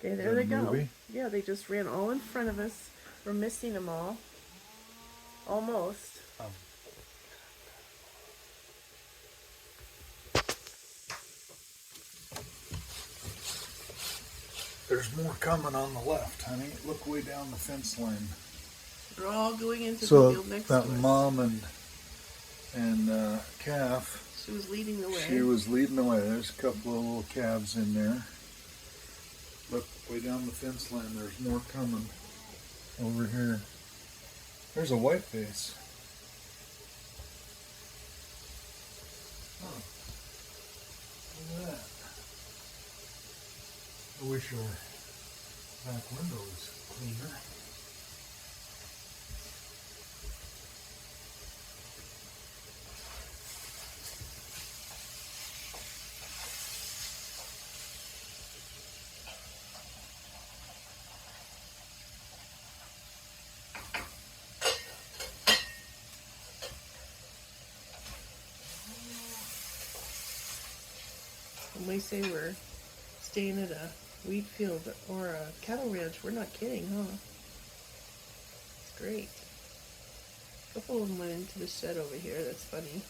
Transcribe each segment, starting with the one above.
Okay, there they go. Yeah, they just ran all in front of us. We're missing them all. Almost. There's more coming on the left, honey. Look way down the fence line. They're all going into the So field next that to us. mom and calf. She was leading the way. She was leading the way. There's a couple of little calves in there. Look way down the fence line. There's more coming over here. There's a white face. Oh, look at that. I wish our back window was cleaner. When we say we're staying at a wheat field or a cattle ranch, we're not kidding, huh? It's great. A couple of them went into the shed over here. That's funny.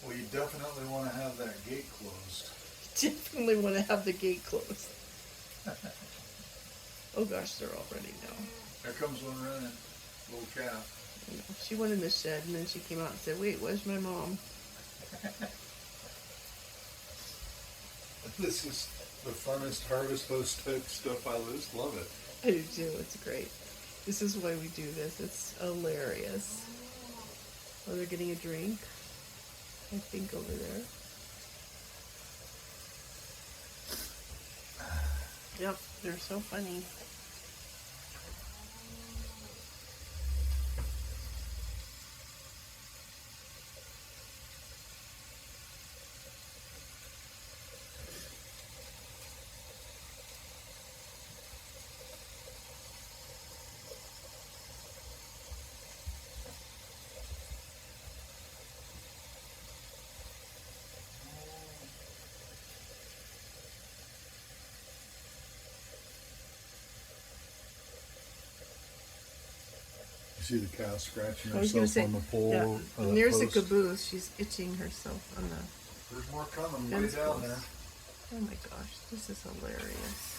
Well, you definitely want to have that gate closed. Definitely want to have the gate closed. Oh gosh, they're all ready now. There comes one running, little calf. She went in the shed and then she came out and said, "Wait, where's my mom?" This is the funnest harvest host type stuff. I just love it. I do too. It's great. This is why we do this. It's hilarious. Oh, they're getting a drink, I think, over there. Yep, they're so funny. You see the cow scratching I was going to herself say, on the pole. yeah. And there's the caboose. She's itching herself on the There's more coming way fence down post. there. Oh my gosh, this is hilarious.